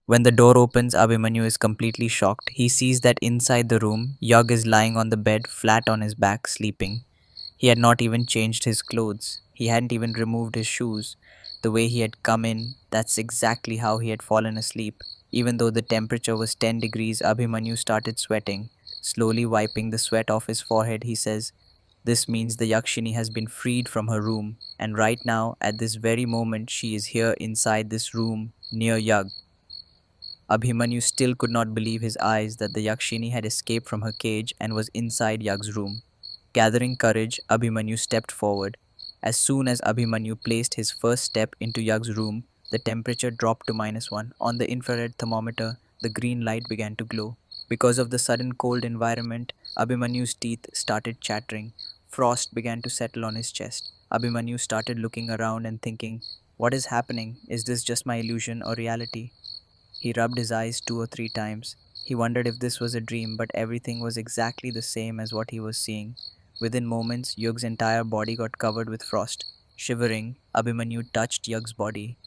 When the door opens, Abhimanyu is completely shocked. He sees that inside the room, Yug is lying on the bed, flat on his back, sleeping. He had not even changed his clothes. He hadn't even removed his shoes. The way he had come in, that's exactly how he had fallen asleep. Even though the temperature was 10 degrees, Abhimanyu started sweating. Slowly wiping the sweat off his forehead, he says, "This means the Yakshini has been freed from her room, and right now, at this very moment, she is here inside this room, near Yug." Abhimanyu still could not believe his eyes that the Yakshini had escaped from her cage and was inside Yug's room. Gathering courage, Abhimanyu stepped forward. As soon as Abhimanyu placed his first step into Yug's room, the temperature dropped to -1. On the infrared thermometer, the green light began to glow. Because of the sudden cold environment, Abhimanyu's teeth started chattering. Frost began to settle on his chest. Abhimanyu started looking around and thinking, "What is happening? Is this just my illusion or reality?" He rubbed his eyes 2 or 3 times. He wondered if this was a dream, but everything was exactly the same as what he was seeing. Within moments, Yug's entire body got covered with frost. Shivering, Abhimanyu touched Yug's body.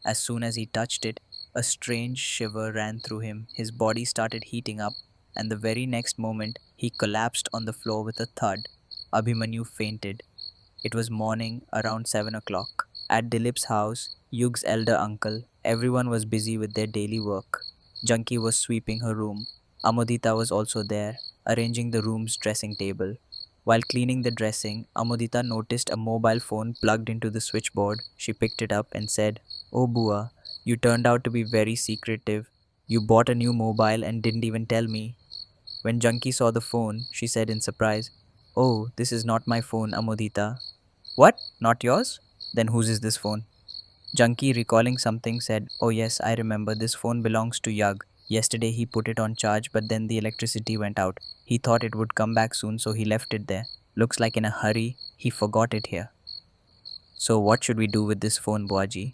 As soon as he touched it, a strange shiver ran through him. His body started heating up, and the very next moment, he collapsed on the floor with a thud. Abhimanyu fainted. It was morning, around 7 o'clock. At Dilip's house, Yug's elder uncle, everyone was busy with their daily work. Junkie was sweeping her room. Amodita was also there, arranging the room's dressing table. While cleaning the dressing, Amodita noticed a mobile phone plugged into the switchboard. She picked it up and said, "Oh, Bua, you turned out to be very secretive. You bought a new mobile and didn't even tell me." When Junkie saw the phone, she said in surprise, "Oh, this is not my phone, Amodita." "What? Not yours? Then whose is this phone?" Junkie, recalling something, said, "Oh, yes, I remember. This phone belongs to Yug. Yesterday he put it on charge, but then the electricity went out. He thought it would come back soon, so he left it there. Looks like in a hurry, he forgot it here." "So, what should we do with this phone, Buaji?"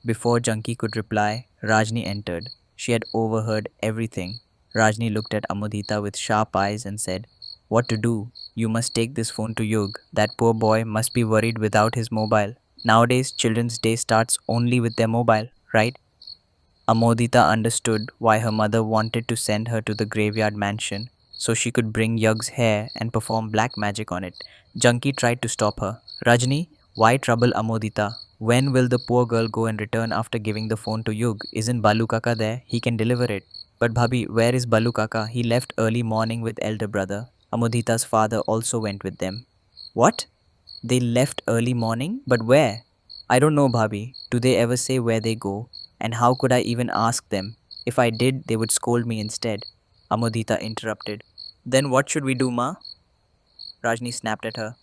Before Junkie could reply, Rajni entered. She had overheard everything. Rajni looked at Amodita with sharp eyes and said, "What to do? You must take this phone to Yug. That poor boy must be worried without his mobile. Nowadays, Children's Day starts only with their mobile, right?" Amodita understood why her mother wanted to send her to the graveyard mansion so she could bring Yug's hair and perform black magic on it. Junkie tried to stop her. "Rajni, why trouble Amodita? When will the poor girl go and return after giving the phone to Yug? Isn't Balu Kaka there? He can deliver it." "But Bhabhi, where is Balu Kaka? He left early morning with elder brother." Amodita's father also went with them. "What? They left early morning? But where?" "I don't know, Bhabhi. Do they ever say where they go? And how could I even ask them? If I did, they would scold me instead." Amodita interrupted. "Then what should we do, Ma?" Rajni snapped at her.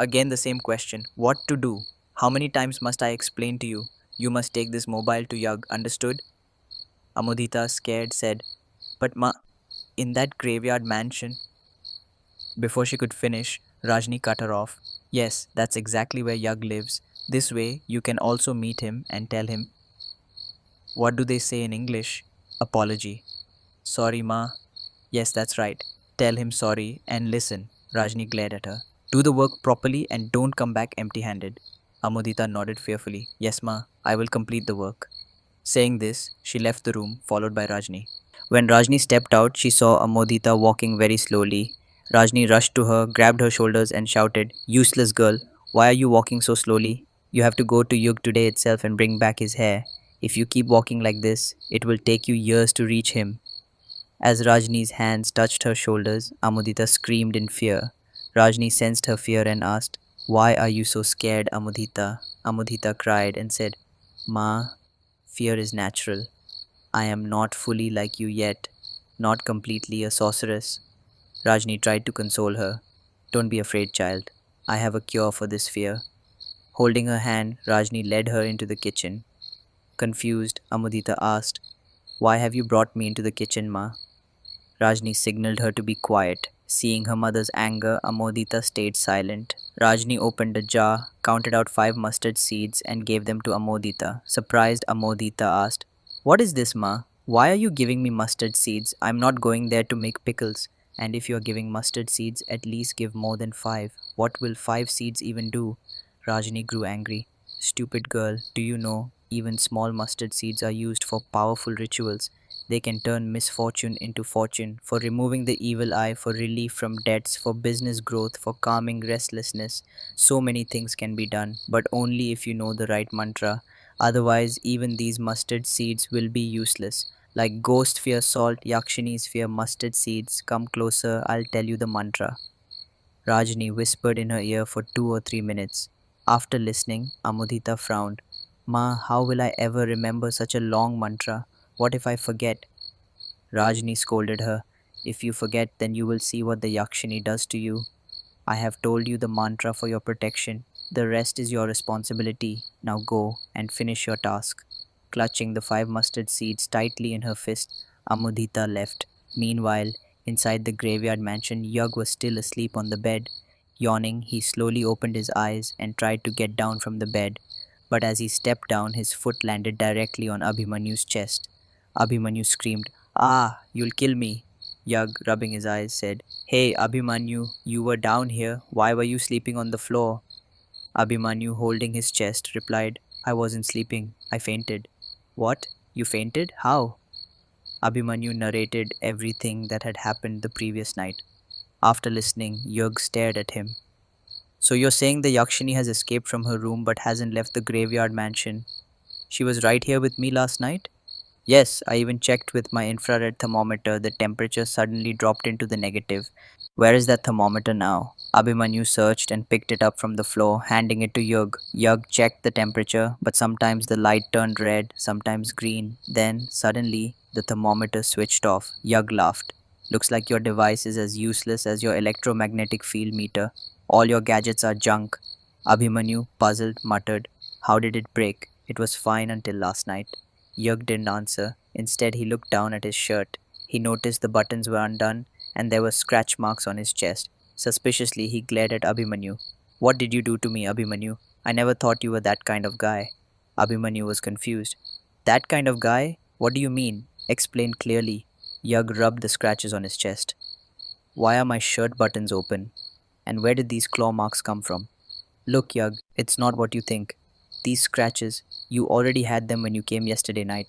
"Again the same question. What to do? How many times must I explain to you? You must take this mobile to Yug, understood?" Amodita, scared, said, "But Ma, in that graveyard mansion." Before she could finish, Rajni cut her off. "Yes, that's exactly where Yug lives. This way, you can also meet him and tell him." "What do they say in English?" "Apology." "Sorry, Ma." "Yes, that's right. Tell him sorry and listen." Rajni glared at her. "Do the work properly and don't come back empty handed." Amodita nodded fearfully. "Yes, Ma, I will complete the work." Saying this, she left the room, followed by Rajni. When Rajni stepped out, she saw Amodita walking very slowly. Rajni rushed to her, grabbed her shoulders, and shouted, "Useless girl, why are you walking so slowly? You have to go to Yug today itself and bring back his hair. If you keep walking like this, it will take you years to reach him." As Rajni's hands touched her shoulders, Amodita screamed in fear. Rajni sensed her fear and asked, "Why are you so scared, Amodita?" Amodita cried and said, "Ma, fear is natural. I am not fully like you yet, not completely a sorceress." Rajni tried to console her. "Don't be afraid, child. I have a cure for this fear." Holding her hand, Rajni led her into the kitchen. Confused, Amodita asked, "Why have you brought me into the kitchen, Ma?" Rajni signaled her to be quiet. Seeing her mother's anger, Amodita stayed silent. Rajni opened a jar, counted out 5 mustard seeds, and gave them to Amodita. Surprised, Amodita asked, "What is this, Ma? Why are you giving me mustard seeds? I'm not going there to make pickles. And if you're giving mustard seeds, at least give more than 5. What will 5 seeds even do?" Rajni grew angry. "Stupid girl, do you know? even small mustard seeds are used for powerful rituals. They can turn misfortune into fortune, for removing the evil eye, for relief from debts, for business growth, for calming restlessness. So many things can be done, but only if you know the right mantra. Otherwise, even these mustard seeds will be useless. Like ghost fear salt, Yakshinis fear mustard seeds. Come closer, I'll tell you the mantra. Rajni whispered in her ear for 2 or 3 minutes. After listening, Amudita frowned. Ma, how will I ever remember such a long mantra? What if I forget? Rajni scolded her. If you forget, then you will see what the Yakshini does to you. I have told you the mantra for your protection. The rest is your responsibility. Now go and finish your task. Clutching the 5 mustard seeds tightly in her fist, Amudita left. Meanwhile, inside the graveyard mansion, Yug was still asleep on the bed. Yawning, he slowly opened his eyes and tried to get down from the bed. But as he stepped down, his foot landed directly on Abhimanyu's chest. Abhimanyu screamed, Ah, you'll kill me. Yug, rubbing his eyes, said, Hey, Abhimanyu, you were down here. Why were you sleeping on the floor? Abhimanyu, holding his chest, replied, I wasn't sleeping. I fainted. What? You fainted? How? Abhimanyu narrated everything that had happened the previous night. After listening, Yug stared at him. So you're saying the Yakshini has escaped from her room but hasn't left the graveyard mansion? She was right here with me last night? Yes, I even checked with my infrared thermometer. The temperature suddenly dropped into the negative. Where is that thermometer now? Abhimanyu searched and picked it up from the floor, handing it to Yug. Yug checked the temperature, but sometimes the light turned red, sometimes green. Then, suddenly, the thermometer switched off. Yug laughed. Looks like your device is as useless as your electromagnetic field meter. All your gadgets are junk. Abhimanyu, puzzled, muttered, How did it break? It was fine until last night. Yug didn't answer. Instead, he looked down at his shirt. He noticed the buttons were undone and there were scratch marks on his chest. Suspiciously, he glared at Abhimanyu. What did you do to me, Abhimanyu? I never thought you were that kind of guy. Abhimanyu was confused. That kind of guy? What do you mean? Explain clearly. Yug rubbed the scratches on his chest. Why are my shirt buttons open? And where did these claw marks come from? Look, Yug, it's not what you think. These scratches, you already had them when you came yesterday night.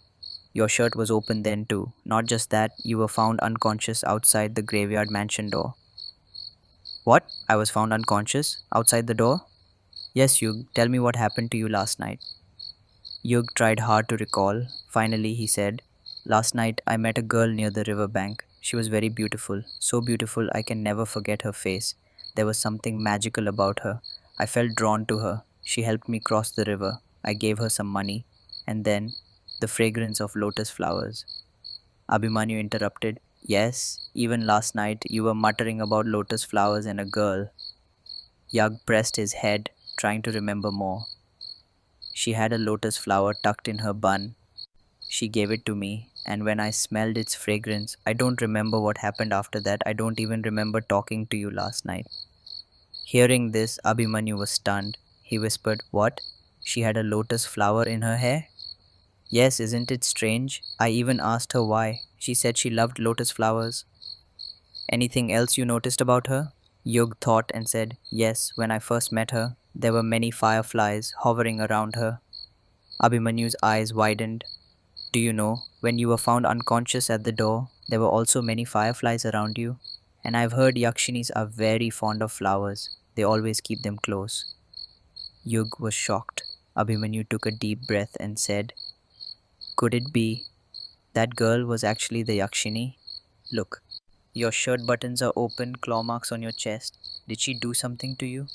Your shirt was open then too. Not just that, you were found unconscious outside the graveyard mansion door. What? I was found unconscious? Outside the door? Yes, Yug, tell me what happened to you last night. Yug tried hard to recall. Finally, he said, Last night I met a girl near the river bank. She was very beautiful, so beautiful I can never forget her face. There was something magical about her. I felt drawn to her. She helped me cross the river. I gave her some money. And then, the fragrance of lotus flowers. Abhimanyu interrupted. Yes, even last night you were muttering about lotus flowers and a girl. Yug pressed his head, trying to remember more. She had a lotus flower tucked in her bun. She gave it to me, and when I smelled its fragrance, I don't remember what happened after that. I don't even remember talking to you last night. Hearing this, Abhimanyu was stunned. He whispered, What? She had a lotus flower in her hair? Yes, isn't it strange? I even asked her why. She said she loved lotus flowers. Anything else you noticed about her? Yug thought and said, Yes, when I first met her, there were many fireflies hovering around her. Abhimanyu's eyes widened. Do you know, when you were found unconscious at the door, there were also many fireflies around you? And I've heard Yakshinis are very fond of flowers. They always keep them close. Yug was shocked. Abhimanyu took a deep breath and said, Could it be that girl was actually the Yakshini? Look, your shirt buttons are open, claw marks on your chest. Did she do something to you?